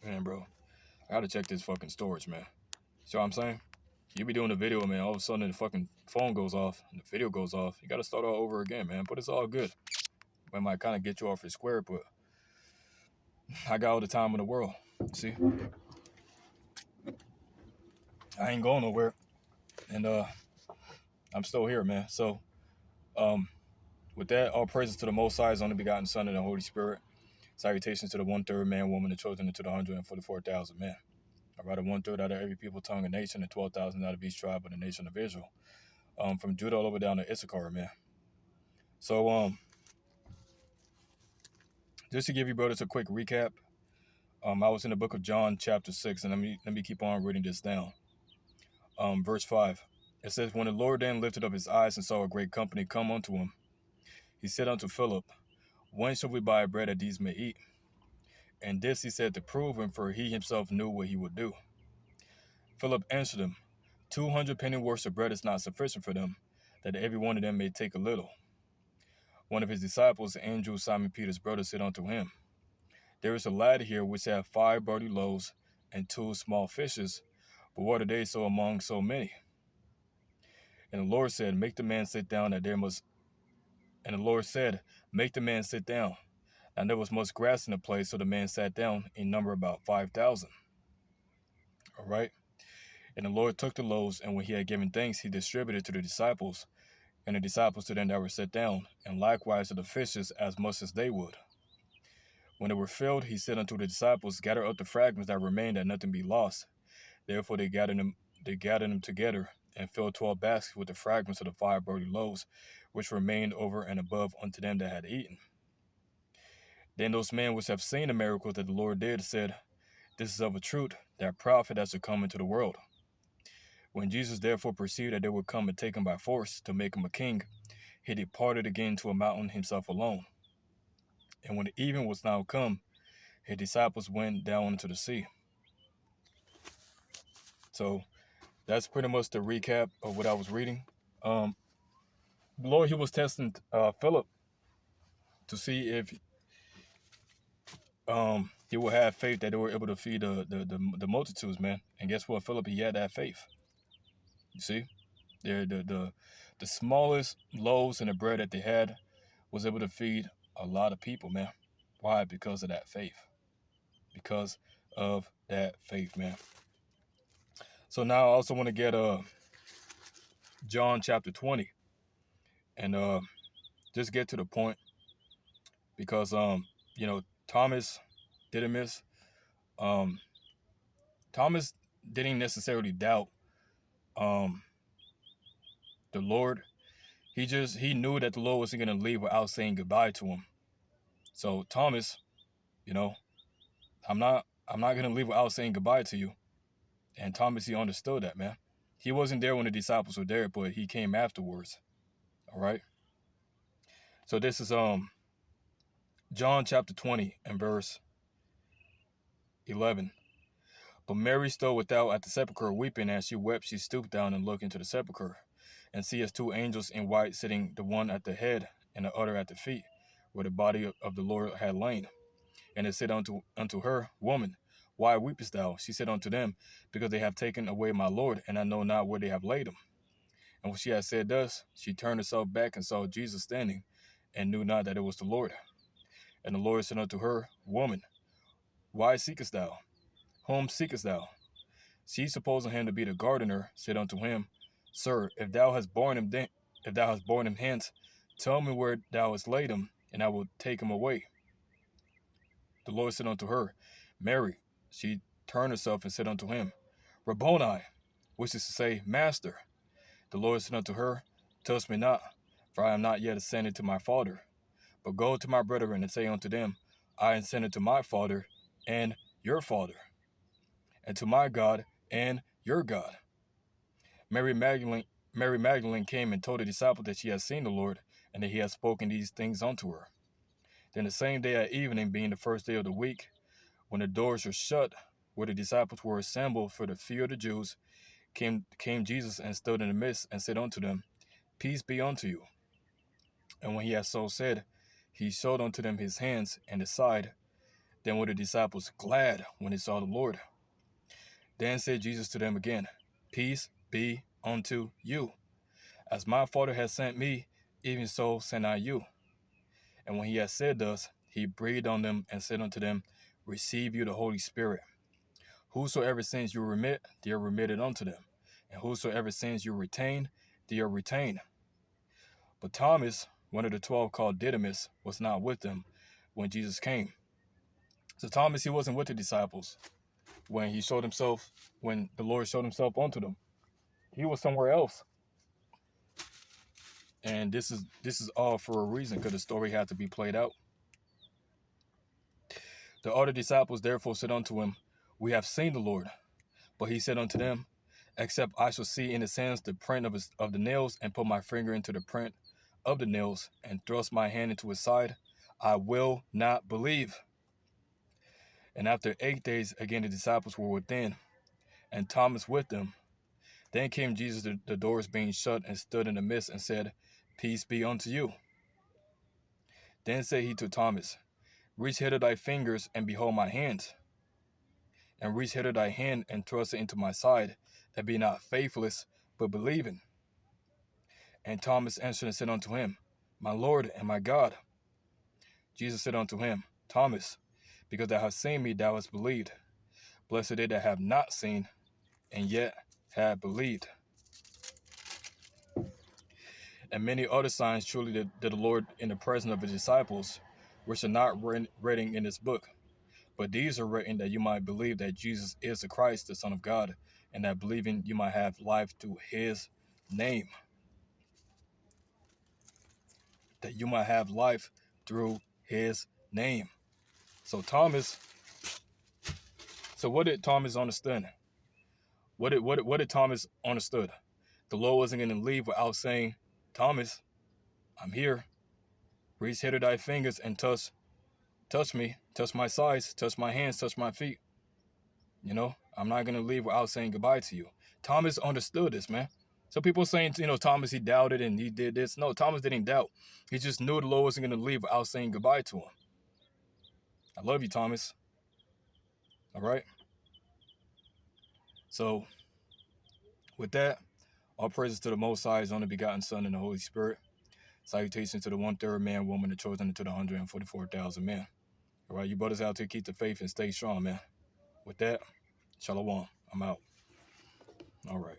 Man, bro, I gotta check this fucking storage, man. See what I'm saying? You be doing the video, man. All of a sudden, the fucking phone goes off and the video goes off. You gotta start all over again, man. But it's all good. It might kind of get you off your square, but I got all the time in the world. See, I ain't going nowhere, and I'm still here, man. So, um, with that, all praises to the Most High's only begotten Son and the Holy Spirit. Salutations to the 1/3 man, woman, and children, and to the 144,000 men. I write a 1/3 out of every people, tongue, and nation, and 12,000 out of each tribe of the nation of Israel. From Judah all over down to Issachar, man. So, just to give you brothers a quick recap, I was in the book of John, chapter 6, and let me keep on reading this down. Verse 5. It says, when the Lord then lifted up his eyes and saw a great company come unto him, he said unto Philip, when shall we buy bread that these may eat? And this he said to prove him, for he himself knew what he would do. Philip answered him, 200 pennyworths of bread is not sufficient for them, that every one of them may take a little. One of his disciples, Andrew, Simon Peter's brother, said unto him, there is a lad here which hath 5 barley loaves and 2 small fishes, but what are they so among so many? And the Lord said, make the man sit down, that there must. And the Lord said, make the man sit down. And there was much grass in the place, so the man sat down, in number about 5,000. All right. And the Lord took the loaves, and when he had given thanks, he distributed to the disciples, and the disciples to them that were set down, and likewise to the fishes as much as they would. When they were filled, he said unto the disciples, gather up the fragments that remained, that nothing be lost. Therefore they gathered them together, and filled 12 baskets with the fragments of the 5 barley loaves, which remained over and above unto them that had eaten. Then those men which have seen the miracles that the Lord did said, this is of a truth, that prophet that should come into the world. When Jesus therefore perceived that they would come and take him by force to make him a king, he departed again to a mountain himself alone. And when the even was now come, his disciples went down into the sea. So that's pretty much the recap of what I was reading. The Lord, he was testing Philip to see if he would have faith that they were able to feed the multitudes, man. And guess what, Philip, he had that faith. You see, the smallest loaves and the bread that they had was able to feed a lot of people, man. Why? Because of that faith. Because of that faith, man. So now I also want to get John chapter 20 and just get to the point, because Thomas didn't miss. Thomas didn't necessarily doubt the Lord. He knew that the Lord wasn't going to leave without saying goodbye to him. So Thomas, I'm not going to leave without saying goodbye to you. And Thomas, he understood that, man. He wasn't there when the disciples were there, but he came afterwards. All right. So this is John chapter 20 and verse 11. But Mary stood without at the sepulchre weeping. As she wept, she stooped down and looked into the sepulchre, and seeth 2 angels in white sitting, the one at the head and the other at the feet, where the body of the Lord had lain. And they said unto her, Woman, why weepest thou? She said unto them, Because they have taken away my Lord, and I know not where they have laid him. And when she had said thus, she turned herself back and saw Jesus standing, and knew not that it was the Lord. And the Lord said unto her, Woman, why seekest thou? Whom seekest thou? She, supposing him to be the gardener, said unto him, Sir, if thou hast borne him hence, tell me where thou hast laid him, and I will take him away. The Lord said unto her, Mary. She turned herself and said unto him, Rabboni, which is to say, Master. The Lord said unto her, Touch me not, for I am not yet ascended to my Father. But go to my brethren and say unto them, I ascended to my Father and your Father, and to my God and your God. Mary Magdalene came and told the disciples that she had seen the Lord, and that he had spoken these things unto her. Then the same day at evening, being the first day of the week, when the doors were shut, where the disciples were assembled for the fear of the Jews, came Jesus and stood in the midst, and said unto them, Peace be unto you. And when he had so said, he showed unto them his hands and his side. Then were the disciples glad when they saw the Lord. Then said Jesus to them again, Peace be unto you. As my Father has sent me, even so send I you. And when he had said thus, he breathed on them and said unto them, Receive you the Holy Spirit. Whosoever sins you remit, they are remitted unto them. And whosoever sins you retain, they are retained. But Thomas, one of the 12 called Didymus, was not with them when Jesus came. So Thomas, he wasn't with the disciples when when the Lord showed himself unto them. He was somewhere else. And this is all for a reason, because the story had to be played out. The other disciples therefore said unto him, We have seen the Lord. But he said unto them, Except I shall see in his hands the print of the nails, and put my finger into the print of the nails, and thrust my hand into his side, I will not believe. And after 8 days, again the disciples were within, and Thomas with them. Then came Jesus, the doors being shut, and stood in the midst, and said, Peace be unto you. Then said he to Thomas, Reach hither thy fingers, and behold my hands. And reach hither thy hand, and thrust it into my side, and be not faithless, but believing. And Thomas answered and said unto him, My Lord and my God. Jesus said unto him, Thomas, because thou hast seen me, thou hast believed. Blessed are they that have not seen, and yet have believed. And many other signs truly did the Lord in the presence of his disciples, which are not written in this book. But these are written that you might believe that Jesus is the Christ, the Son of God, and that believing you might have life through his name. That you might have life through his name. So what did Thomas understand? What did Thomas understood? The Lord wasn't going to leave without saying, Thomas, I'm here. Reach hither thy fingers and touch me, touch my sides, touch my hands, touch my feet. I'm not going to leave without saying goodbye to you. Thomas understood this, man. So people saying, Thomas, he doubted and he did this. No, Thomas didn't doubt. He just knew the Lord wasn't going to leave without saying goodbye to him. I love you, Thomas. All right? So, with that, all praises to the Most High, His only begotten Son, and the Holy Spirit. Salutations to the 1/3 man, woman, the chosen, and to the 144,000 men. All right, you brothers out there, keep the faith and stay strong, man. With that, shalom. I'm out. All right.